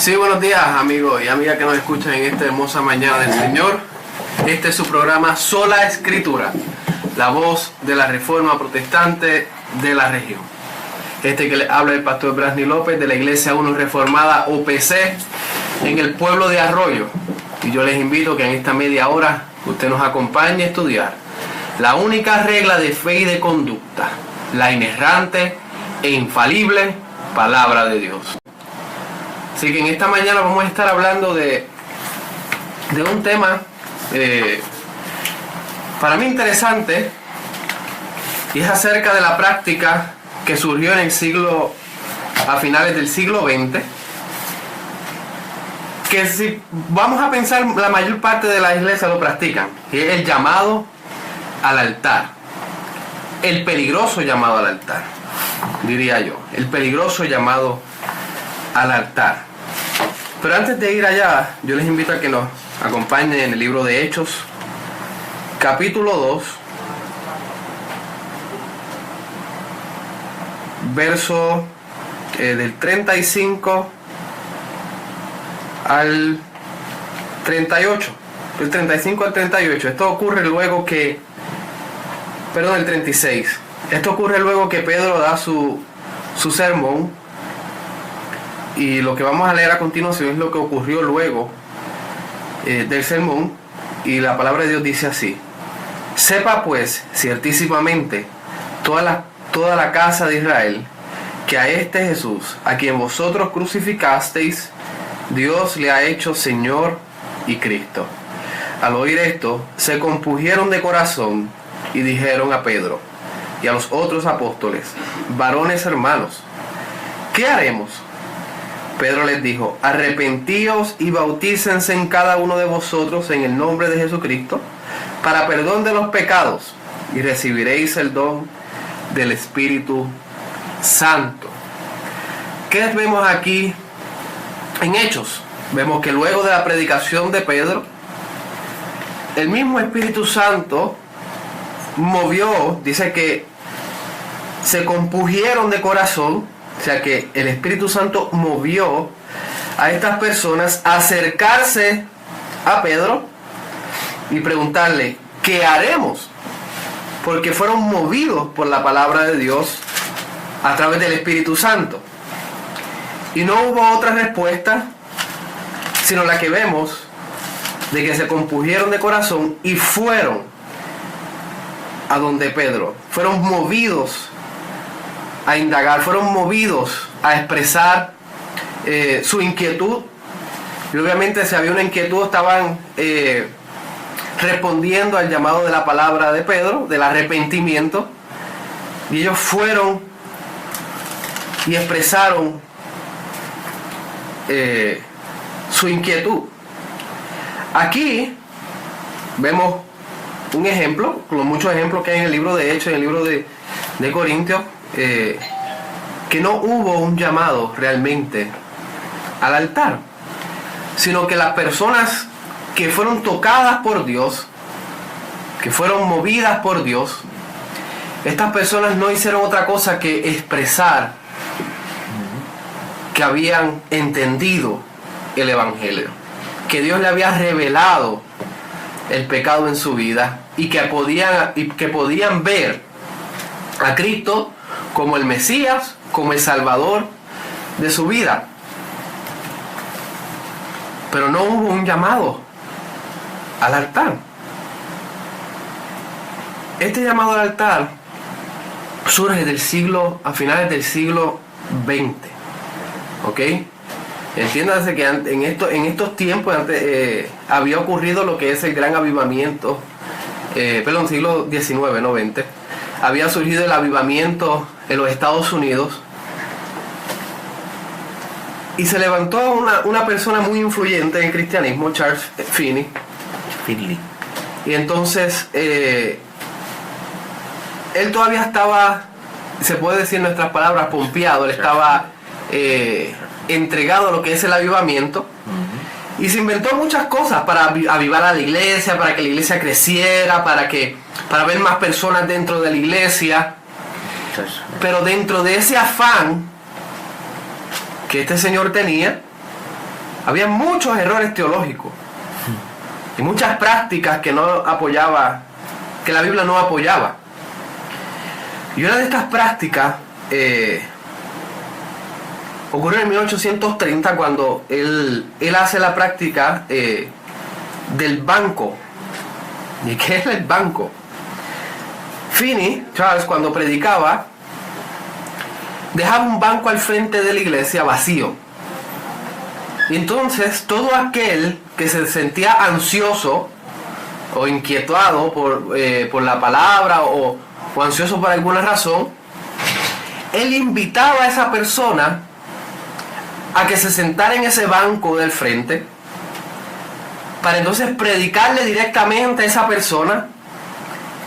Sí, buenos días amigos y amigas que nos escuchan en esta hermosa mañana del Señor. Este es su programa Sola Escritura, la voz de la Reforma Protestante de la región. Que le habla el pastor Brasni López de la Iglesia 1 Reformada OPC en el pueblo de Arroyo. Y yo les invito que en esta media hora usted nos acompañe a estudiar la única regla de fe y de conducta, la inerrante e infalible palabra de Dios. Así que en esta mañana vamos a estar hablando de un tema para mí interesante, y es acerca de la práctica que surgió en el siglo, a finales del siglo XX, que si vamos a pensar, la mayor parte de las iglesias lo practican, y es el llamado al altar, el peligroso llamado al altar, diría yo, el peligroso llamado al altar. Pero antes de ir allá, yo les invito a que nos acompañen en el libro de Hechos, capítulo 2, verso del 35 al 38. Del 35 al 38. Esto ocurre luego que... Perdón, el 36. Esto ocurre luego que Pedro da su sermón. Y lo que vamos a leer a continuación es lo que ocurrió luego del sermón. Y la palabra de Dios dice así: sepa pues ciertísimamente toda la casa de Israel, que a este Jesús, a quien vosotros crucificasteis, Dios le ha hecho Señor y Cristo. Al oír esto, se compungieron de corazón y dijeron a Pedro y a los otros apóstoles: varones hermanos, ¿qué haremos? Pedro les dijo: arrepentíos y bautícense en cada uno de vosotros en el nombre de Jesucristo para perdón de los pecados, y recibiréis el don del Espíritu Santo. ¿Qué vemos aquí en Hechos? Vemos que luego de la predicación de Pedro, el mismo Espíritu Santo movió, dice que se compungieron de corazón. O sea que el Espíritu Santo movió a estas personas a acercarse a Pedro y preguntarle: ¿qué haremos? Porque fueron movidos por la palabra de Dios a través del Espíritu Santo. Y no hubo otra respuesta sino la que vemos, de que se compungieron de corazón y fueron a donde Pedro. Fueron movidos a indagar, fueron movidos a expresar su inquietud. Y obviamente, si había una inquietud, estaban respondiendo al llamado de la palabra de Pedro, del arrepentimiento. Y ellos fueron y expresaron su inquietud. Aquí vemos un ejemplo, con los muchos ejemplos que hay en el libro de Hechos, en el libro de Corintios, que no hubo un llamado realmente al altar, sino que las personas que fueron tocadas por Dios, que fueron movidas por Dios, estas personas no hicieron otra cosa que expresar que habían entendido el Evangelio, que Dios le había revelado el pecado en su vida, y que podían ver a Cristo como el Mesías, como el Salvador de su vida. Pero no hubo un llamado al altar. Este llamado al altar surge a finales del siglo XX. ¿Ok? Entiéndase que en estos tiempos había ocurrido lo que es el gran avivamiento, siglo XIX, no XX. Había surgido el avivamiento en los Estados Unidos, y se levantó una persona muy influyente en el cristianismo, Charles Finney. Y entonces él todavía estaba, se puede decir en nuestras palabras, pompeado. Él estaba entregado a lo que es el avivamiento. Y se inventó muchas cosas para avivar a la iglesia, para que la iglesia creciera, para ver más personas dentro de la iglesia. Pero dentro de ese afán que este señor tenía, había muchos errores teológicos y muchas prácticas que no apoyaba, que la Biblia no apoyaba. Y una de estas prácticas ocurrió en 1830 cuando él hace la práctica del banco. ¿Y qué es el banco? Finney, Charles, cuando predicaba, dejaba un banco al frente de la iglesia vacío. Y entonces todo aquel que se sentía ansioso o inquietado por la palabra o ansioso por alguna razón, él invitaba a esa persona a que se sentara en ese banco del frente para entonces predicarle directamente a esa persona,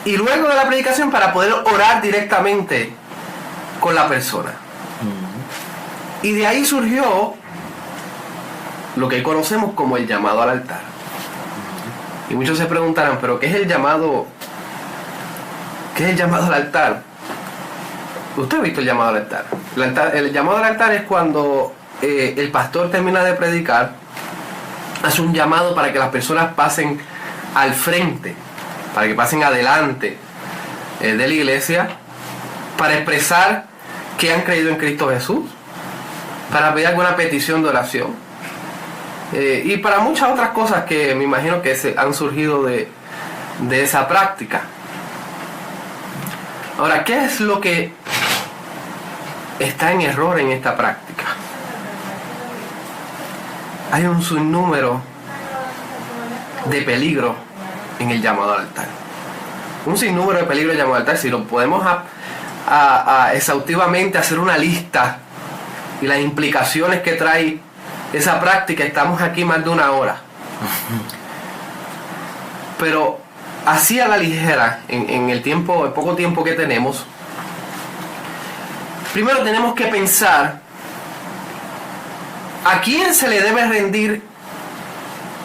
y luego de la predicación para poder orar directamente con la persona. Y de ahí surgió lo que conocemos como el llamado al altar. Y muchos se preguntarán, ¿pero qué es el llamado? ¿Qué es el llamado al altar? ¿Usted ha visto el llamado al altar? El llamado al altar es cuando el pastor termina de predicar, hace un llamado para que las personas pasen al frente, para que pasen adelante de la iglesia, para expresar que han creído en Cristo Jesús, para pedir alguna petición de oración, y para muchas otras cosas que me imagino que se han surgido de esa práctica. Ahora, ¿qué es lo que está en error en esta práctica? Hay un sinnúmero de peligros en el llamado al altar. Un sinnúmero de peligros en el llamado al altar. Si lo podemos exhaustivamente hacer una lista y las implicaciones que trae esa práctica, estamos aquí más de una hora. Pero así a la ligera, en el poco tiempo que tenemos, primero tenemos que pensar a quién se le debe rendir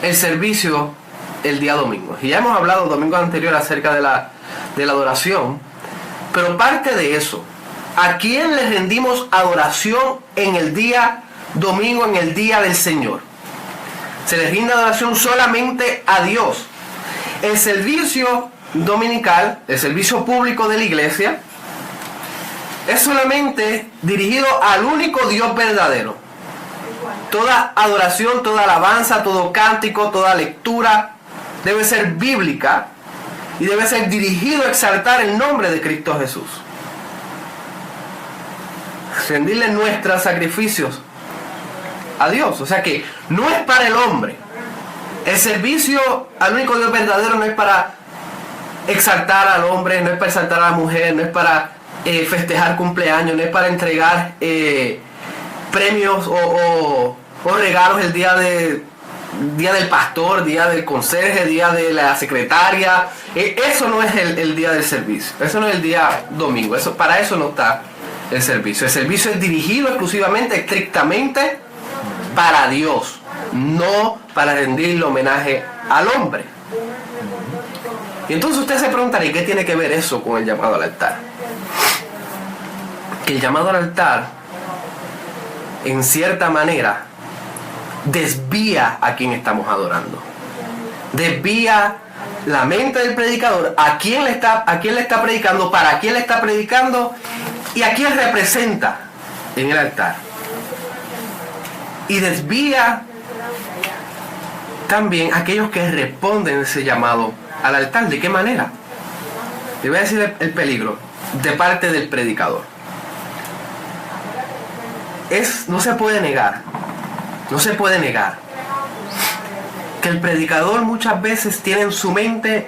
el servicio el día domingo. Y ya hemos hablado domingo anterior acerca de la adoración, pero parte de eso, ¿a quién le rendimos adoración en el día domingo, en el día del Señor? Se le rinde adoración solamente a Dios. El servicio dominical, el servicio público de la iglesia, es solamente dirigido al único Dios verdadero. Toda adoración, toda alabanza, todo cántico, toda lectura debe ser bíblica y debe ser dirigido a exaltar el nombre de Cristo Jesús. Rendirle nuestros sacrificios a Dios. O sea que no es para el hombre. El servicio al único Dios verdadero no es para exaltar al hombre, no es para exaltar a la mujer, no es para festejar cumpleaños, no es para entregar premios o regalos el día del pastor, día del conserje, día de la secretaria. Eso no es el día del servicio. Eso no es el día domingo. Para eso no está el servicio. El servicio es dirigido exclusivamente, estrictamente para Dios, no para rendirle homenaje al hombre. Y entonces usted se preguntará, ¿y qué tiene que ver eso con el llamado al altar? Que el llamado al altar, en cierta manera, desvía a quien estamos adorando. Desvía la mente del predicador a quién le está predicando, para quién le está predicando y a quién representa en el altar. Y desvía también a aquellos que responden ese llamado al altar. ¿De qué manera? Le voy a decir el peligro de parte del predicador. No se puede negar que el predicador muchas veces tiene en su mente: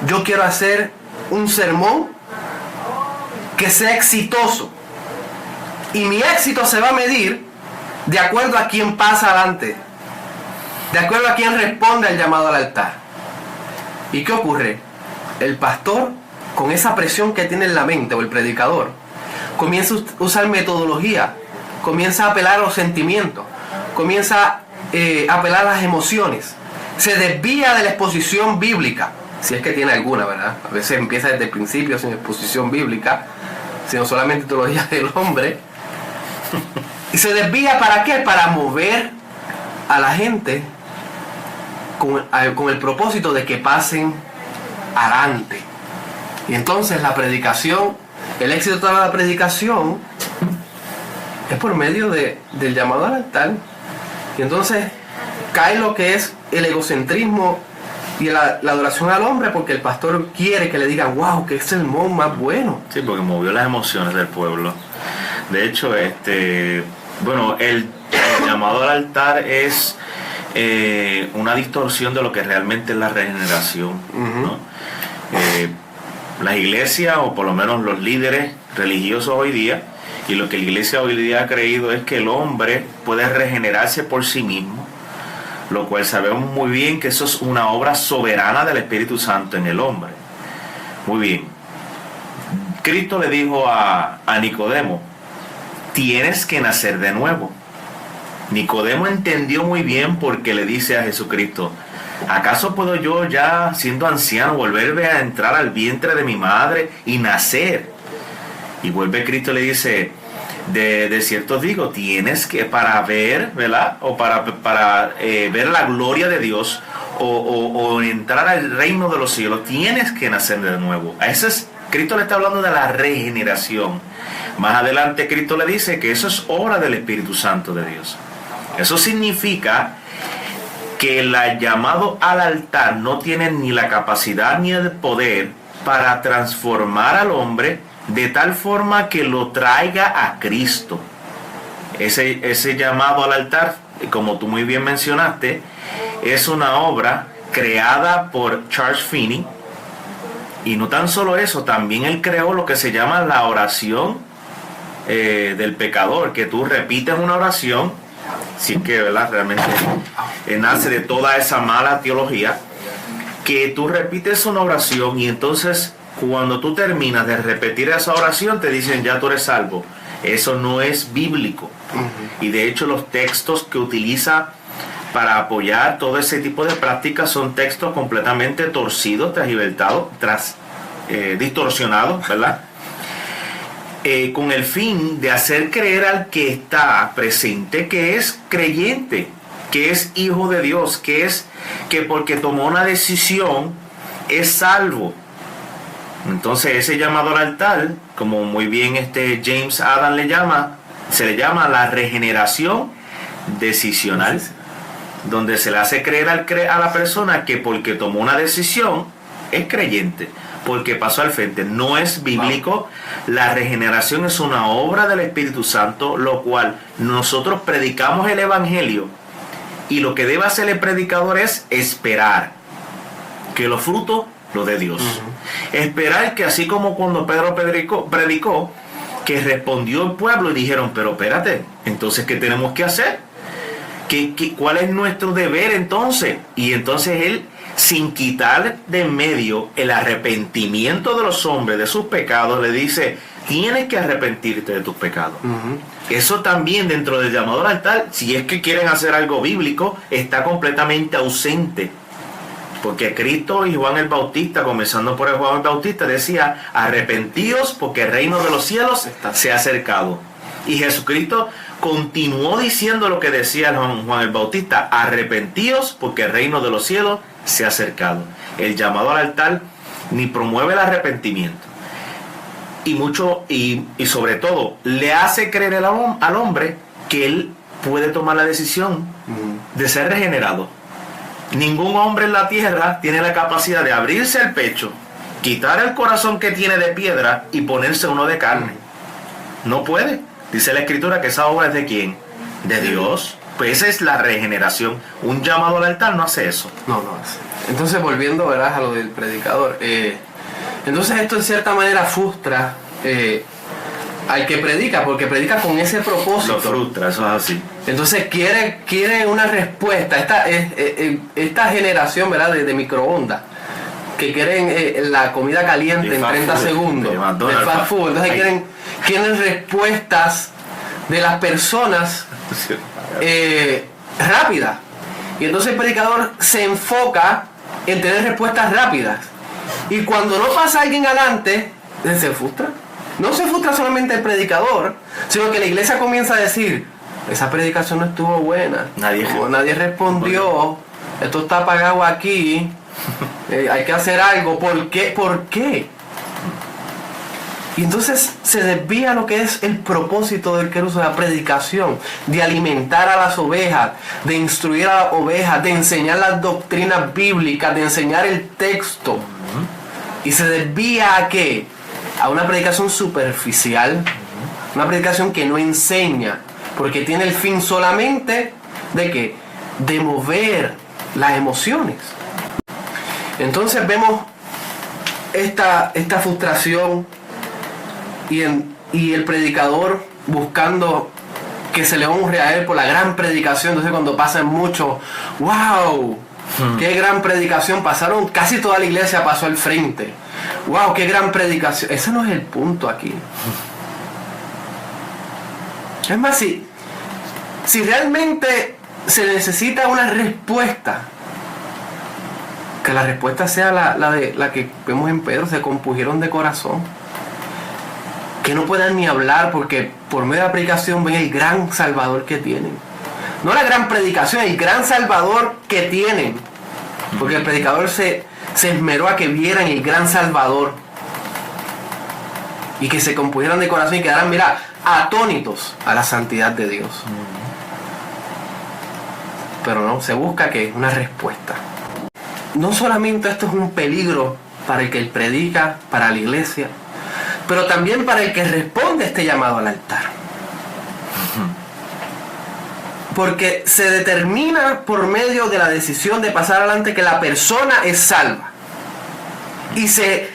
yo quiero hacer un sermón que sea exitoso, y mi éxito se va a medir de acuerdo a quién pasa adelante, de acuerdo a quién responde al llamado al altar. ¿Y qué ocurre? El pastor, con esa presión que tiene en la mente, o el predicador, comienza a usar metodología, comienza a apelar a los sentimientos, comienza a apelar a las emociones, se desvía de la exposición bíblica, si es que tiene alguna, ¿verdad? A veces empieza desde el principio sin exposición bíblica, sino solamente teología del hombre. Y se desvía, ¿para qué? Para mover a la gente con el propósito de que pasen adelante. Y entonces la predicación, el éxito de la predicación es por medio del llamado al altar. Y entonces cae lo que es el egocentrismo y la adoración al hombre, porque el pastor quiere que le digan, wow, qué sermón más bueno. Sí, porque movió las emociones del pueblo. De hecho, bueno, el llamado al altar es una distorsión de lo que realmente es la regeneración, ¿no? Las iglesias, o por lo menos los líderes religiosos hoy día, y lo que la iglesia hoy día ha creído es que el hombre puede regenerarse por sí mismo, lo cual sabemos muy bien que eso es una obra soberana del Espíritu Santo en el hombre. Muy bien. Cristo le dijo a Nicodemo, tienes que nacer de nuevo. Nicodemo entendió muy bien porque le dice a Jesucristo, ¿acaso puedo yo ya siendo anciano volverme a entrar al vientre de mi madre y nacer? Y vuelve Cristo y le dice, de cierto digo, tienes que para ver, ¿verdad? O para ver la gloria de Dios o entrar al reino de los cielos, tienes que nacer de nuevo. Cristo le está hablando de la regeneración. Más adelante Cristo le dice que eso es obra del Espíritu Santo de Dios. Eso significa que el llamado al altar no tiene ni la capacidad ni el poder para transformar al hombre de tal forma que lo traiga a Cristo. Ese llamado al altar, como tú muy bien mencionaste, es una obra creada por Charles Finney. Y no tan solo eso, también él creó lo que se llama la oración del pecador, que tú repites una oración, sí que, ¿verdad? Realmente nace de toda esa mala teología, que tú repites una oración y entonces cuando tú terminas de repetir esa oración te dicen ya tú eres salvo. Eso no es bíblico. Y de hecho los textos que utiliza para apoyar todo ese tipo de prácticas son textos completamente torcidos, transgiversados, distorsionados, ¿verdad? Con el fin de hacer creer al que está presente que es creyente, que es hijo de Dios, que porque tomó una decisión es salvo. Entonces ese llamado al altar, como muy bien James Adam se le llama la regeneración decisional, donde se le hace creer a la persona que porque tomó una decisión es creyente, porque pasó al frente. No es bíblico. La regeneración es una obra del Espíritu Santo, lo cual nosotros predicamos el Evangelio, y lo que debe hacer el predicador es esperar que los frutos lo dé Dios. Esperar que, así como cuando Pedro predicó, que respondió el pueblo y dijeron, pero espérate, entonces ¿qué tenemos que hacer? ¿Cuál es nuestro deber entonces? Y entonces él, sin quitar de en medio el arrepentimiento de los hombres de sus pecados, le dice, tienes que arrepentirte de tus pecados. Eso también dentro del llamado al altar, si es que quieren hacer algo bíblico, está completamente ausente. Porque Cristo y Juan el Bautista, comenzando por el Juan el Bautista, decía, arrepentíos porque el reino de los cielos se ha acercado. Y Jesucristo continuó diciendo lo que decía Juan el Bautista, arrepentíos porque el reino de los cielos se ha acercado. El llamado al altar ni promueve el arrepentimiento, y sobre todo le hace creer al hombre que él puede tomar la decisión de ser regenerado. Ningún hombre en la tierra tiene la capacidad de abrirse el pecho, quitar el corazón que tiene de piedra y ponerse uno de carne. No puede. Dice la Escritura que esa obra es ¿de quién? De Dios. Pues esa es la regeneración. Un llamado al altar no hace eso. No hace. Entonces, volviendo, ¿verdad?, a lo del predicador. Entonces esto en cierta manera frustra al que predica, porque predica con ese propósito. Lo frustra, eso es así. Entonces quiere una respuesta. Esta generación, ¿verdad?, de microondas, que quieren la comida caliente en 30 segundos, de fast food. Entonces quieren respuestas de las personas rápidas. Y entonces el predicador se enfoca en tener respuestas rápidas. Y cuando no pasa alguien adelante, se frustra. No se frustra solamente el predicador, sino que la iglesia comienza a decir, esa predicación no estuvo buena. Nadie Nadie respondió. Esto está apagado aquí. Hay que hacer algo. ¿Por qué? ¿Por qué? Y entonces se desvía lo que es el propósito del queruso de la predicación, de alimentar a las ovejas, de instruir a las ovejas, de enseñar las doctrinas bíblicas, de enseñar el texto. Y se desvía ¿a qué? A una predicación superficial, una predicación que no enseña, porque tiene el fin solamente ¿de qué? De mover las emociones. Entonces vemos esta frustración y el predicador buscando que se le honre a él por la gran predicación. Entonces cuando pasan mucho, ¡wow! ¡Qué gran predicación! Pasaron, casi toda la iglesia pasó al frente. ¡Wow! ¡Qué gran predicación! Ese no es el punto aquí. Es más, si realmente se necesita una respuesta, que la respuesta sea la que vemos en Pedro, se compusieron de corazón, que no puedan ni hablar porque por medio de la predicación ven el gran Salvador que tienen. No la gran predicación, el gran Salvador que tienen, porque el predicador se esmeró a que vieran el gran Salvador y que se compusieran de corazón y quedaran, mira, atónitos a la santidad de Dios. Pero no, se busca que una respuesta. No solamente esto es un peligro para el que predica, para la iglesia, pero también para el que responde a este llamado al altar. Porque se determina por medio de la decisión de pasar adelante que la persona es salva. Y se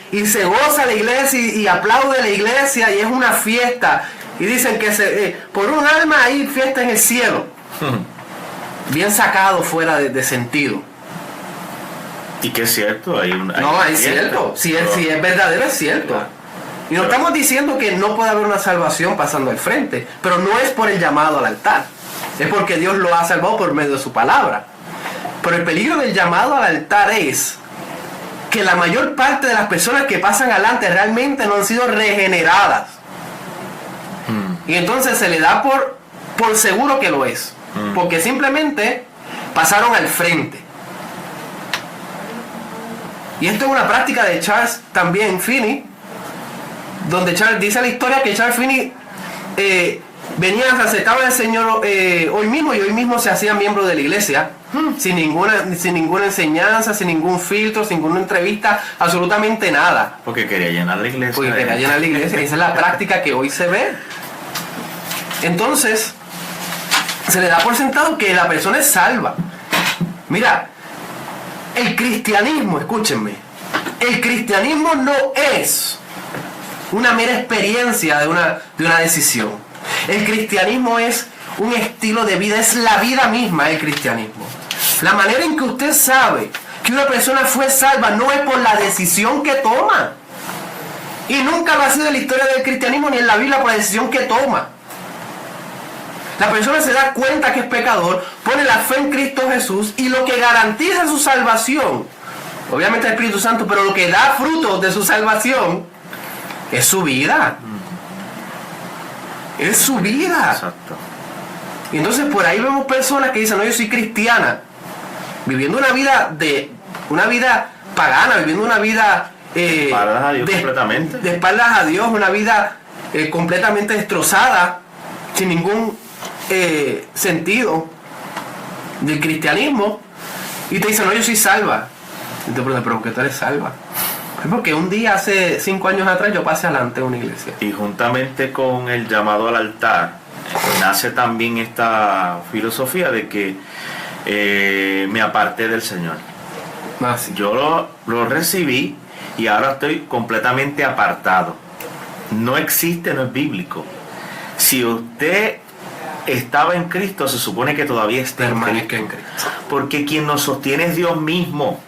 goza la iglesia y aplaude la iglesia y es una fiesta. Y dicen que por un alma hay fiesta en el cielo. Bien sacado fuera de sentido. Y que es cierto, es cierto. Si es verdadero, es cierto. Y no estamos diciendo que no puede haber una salvación pasando al frente, pero no es por el llamado al altar. Es porque Dios lo ha salvado por medio de su palabra. Pero el peligro del llamado al altar es que la mayor parte de las personas que pasan adelante realmente no han sido regeneradas. Y entonces se le da por seguro que lo es. Porque simplemente pasaron al frente. Y esto es una práctica de Charles también Finney, donde Charles dice la historia que Charles Finney venía, se aceptaba al Señor hoy mismo se hacía miembro de la iglesia, sin ninguna enseñanza, sin ningún filtro, sin ninguna entrevista, absolutamente nada. Porque quería llenar la iglesia. Esa es la práctica que hoy se ve. Entonces, se le da por sentado que la persona es salva. Mira, el cristianismo, escúchenme, el cristianismo no es una mera experiencia de una decisión. El cristianismo es un estilo de vida, es la vida misma el cristianismo. La manera en que usted sabe que una persona fue salva no es por la decisión que toma. Y nunca lo ha sido en la historia del cristianismo ni en la Biblia por la decisión que toma. La persona se da cuenta que es pecador, pone la fe en Cristo Jesús y lo que garantiza su salvación, obviamente el Espíritu Santo, pero lo que da frutos de su salvación es su vida. Es su vida. Exacto. Y entonces por ahí vemos personas que dicen, no, yo soy cristiana, viviendo una vida pagana, viviendo una vida de espaldas a Dios completamente. De espaldas a Dios, una vida completamente destrozada, sin ningún sentido del cristianismo, y te dicen, no, yo soy salva. Y te preguntas, ¿pero por qué tú eres salva? Es porque un día, hace 5 años atrás, yo pasé adelante de una iglesia. Y juntamente con el llamado al altar, nace también esta filosofía de que me aparté del Señor. Sí. Yo lo recibí y ahora estoy completamente apartado. No existe, no es bíblico. Si usted estaba en Cristo, se supone que todavía está en Cristo. Porque quien nos sostiene es Dios mismo.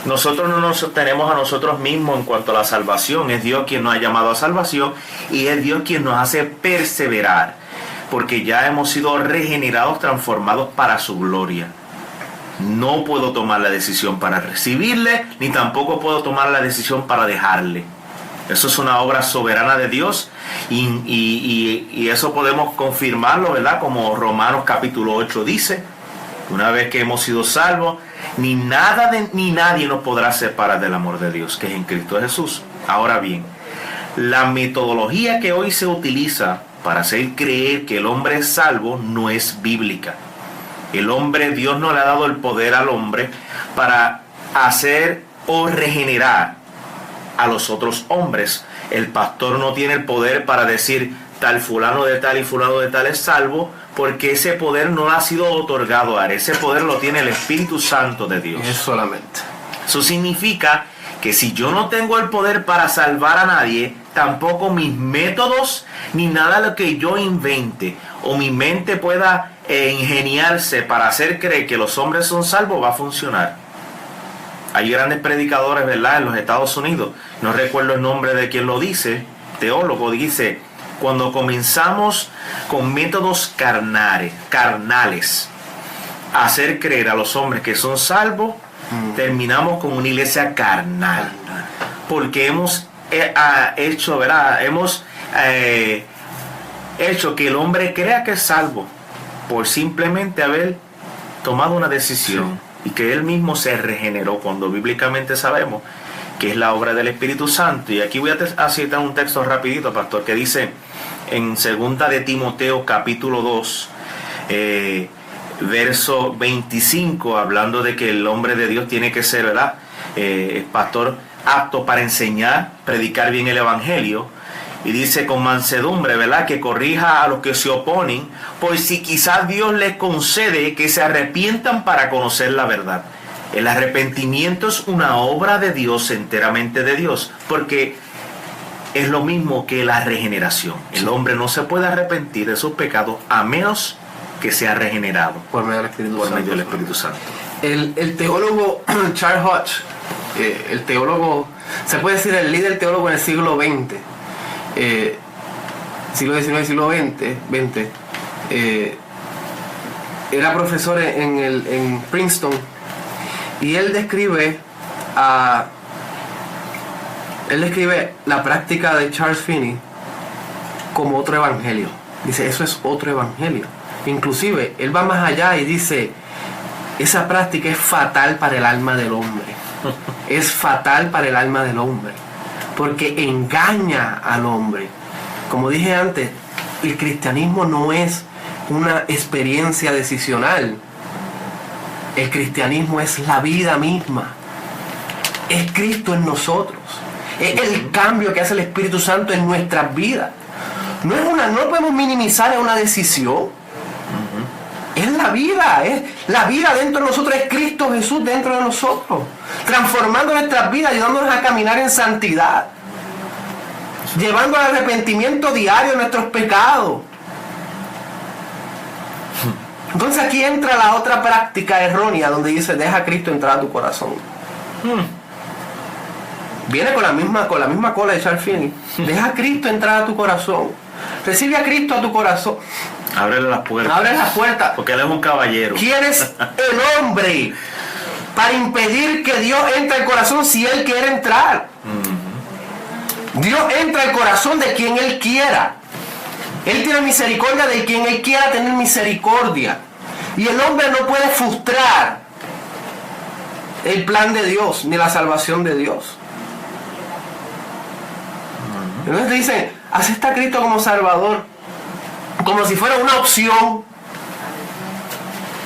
Nosotros no nos sostenemos a nosotros mismos en cuanto a la salvación. Es Dios quien nos ha llamado a salvación y es Dios quien nos hace perseverar. Porque ya hemos sido regenerados, transformados para su gloria. No puedo tomar la decisión para recibirle, ni tampoco puedo tomar la decisión para dejarle. Eso es una obra soberana de Dios y eso podemos confirmarlo, ¿verdad? Como Romanos capítulo 8 dice, una vez que hemos sido salvos, ni nadie nos podrá separar del amor de Dios, que es en Cristo Jesús. Ahora bien, la metodología que hoy se utiliza para hacer creer que el hombre es salvo no es bíblica. Dios no le ha dado el poder al hombre para hacer o regenerar a los otros hombres. El pastor no tiene el poder para decir tal fulano de tal y fulano de tal es salvo, porque ese poder no ha sido otorgado a él. Ese poder lo tiene el Espíritu Santo de Dios. Es solamente. Eso significa que si yo no tengo el poder para salvar a nadie, tampoco mis métodos ni nada de lo que yo invente o mi mente pueda ingeniarse para hacer creer que los hombres son salvos va a funcionar. Hay grandes predicadores, ¿verdad?, en los Estados Unidos. No recuerdo el nombre de quien lo dice. Teólogo dice: cuando comenzamos con métodos carnales a hacer creer a los hombres que son salvos, terminamos con una iglesia carnal. Porque hemos hecho, ¿verdad?, hemos hecho que el hombre crea que es salvo por simplemente haber tomado una decisión. Sí. Y que él mismo se regeneró, cuando bíblicamente sabemos que es la obra del Espíritu Santo. Y aquí voy a citar un texto rapidito, pastor, que dice en 2 de Timoteo capítulo 2, verso 25, hablando de que el hombre de Dios tiene que ser, ¿verdad?, pastor apto para enseñar, predicar bien el evangelio. Y dice: con mansedumbre, ¿verdad?, que corrija a los que se oponen, pues si quizás Dios les concede que se arrepientan para conocer la verdad. El arrepentimiento es una obra de Dios, enteramente de Dios, porque es lo mismo que la regeneración. El hombre no se puede arrepentir de sus pecados a menos que sea regenerado por medio del Espíritu Santo. El teólogo Charles Hodge, el teólogo, se puede decir el líder teólogo en el siglo XX, siglo XIX y siglo XX, era profesor en Princeton, y él describe la práctica de Charles Finney como otro evangelio. Dice: eso es otro evangelio. Inclusive él va más allá y dice: esa práctica es fatal para el alma del hombre. Es fatal para el alma del hombre, porque engaña al hombre. Como dije antes, el cristianismo no es una experiencia decisional. El cristianismo es la vida misma. Es Cristo en nosotros. Es el cambio que hace el Espíritu Santo en nuestras vidas. No podemos minimizar en una decisión. Es la vida dentro de nosotros, es Cristo Jesús dentro de nosotros, transformando nuestras vidas, ayudándonos a caminar en santidad, llevando al arrepentimiento diario de nuestros pecados. Entonces aquí entra la otra práctica errónea, donde dice: deja a Cristo entrar a tu corazón. Viene con la misma cola de Charles Finney. Deja a Cristo entrar a tu corazón. Recibe a Cristo a tu corazón. Ábrele las puertas. Porque Él es un caballero. ¿Quién es el hombre para impedir que Dios entre al corazón si Él quiere entrar? Dios entra al corazón de quien Él quiera. Él tiene misericordia de quien Él quiera tener misericordia. Y el hombre no puede frustrar el plan de Dios ni la salvación de Dios. Entonces dicen: acepta a Cristo como Salvador, como si fuera una opción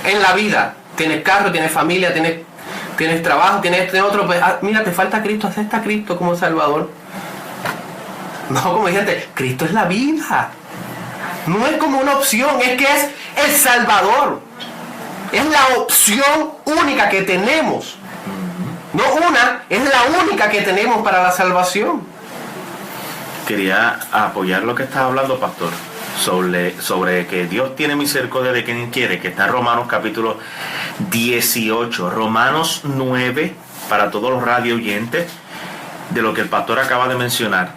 en la vida. Tienes carro, tienes familia, tienes trabajo, tienes este otro. Pues, mira, te falta Cristo, acepta a Cristo como Salvador. No, como dije, Cristo es la vida. No es como una opción, es que es el Salvador. Es la opción única que tenemos. No una, es la única que tenemos para la salvación. Quería apoyar lo que estás hablando, pastor, sobre que Dios tiene misericordia de quien quiere, que está en Romanos capítulo 18, Romanos 9, para todos los radio oyentes, de lo que el pastor acaba de mencionar.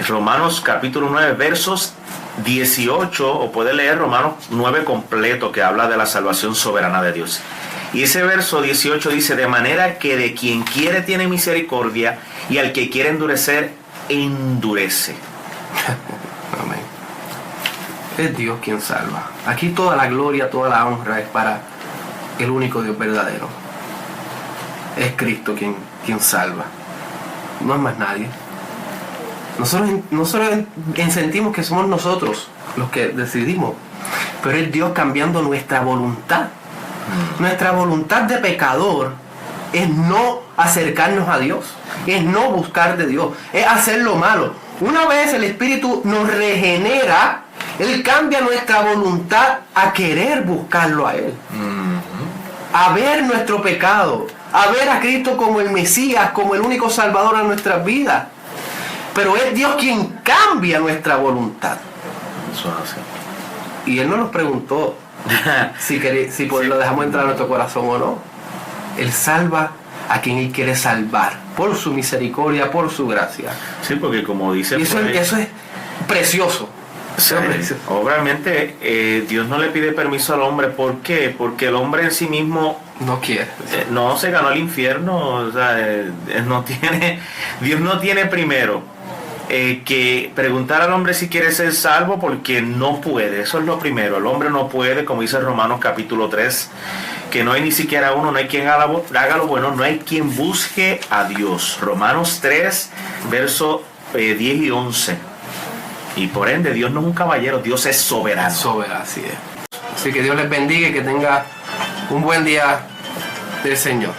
Romanos capítulo 9, versos 18, o puede leer Romanos 9 completo, que habla de la salvación soberana de Dios. Y ese verso 18 dice: de manera que de quien quiere tiene misericordia, y al que quiere endurecer endurece. Amén. Es Dios quien salva. Aquí toda la gloria, toda la honra es para el único Dios verdadero. Es Cristo quien salva. No es más nadie. Nosotros sentimos que somos nosotros los que decidimos, pero es Dios cambiando nuestra voluntad. Nuestra voluntad de pecador es no acercarnos a Dios, es no buscar de Dios, es hacer lo malo. Una vez el Espíritu nos regenera, Él cambia nuestra voluntad a querer buscarlo a Él, a ver nuestro pecado, a ver a Cristo como el Mesías, como el único Salvador de nuestras vidas. Pero es Dios quien cambia nuestra voluntad. Eso es así. Y Él no nos preguntó si lo dejamos entrar a nuestro corazón o no. Él salva a quien Él quiere salvar, por su misericordia, por su gracia. Sí, porque como dice... Y eso es precioso. Sí, obviamente Dios no le pide permiso al hombre. ¿Por qué? Porque el hombre en sí mismo no quiere. No se ganó el infierno. O sea, Dios no tiene primero que preguntar al hombre si quiere ser salvo, porque no puede. Eso es lo primero. El hombre no puede, como dice Romanos capítulo 3, que no hay ni siquiera uno, no hay quien haga lo bueno, no hay quien busque a Dios. Romanos 3, versos 10 y 11. Y por ende, Dios no es un caballero, Dios es soberano. Soberano, así es. Así que Dios les bendiga y que tenga un buen día del Señor.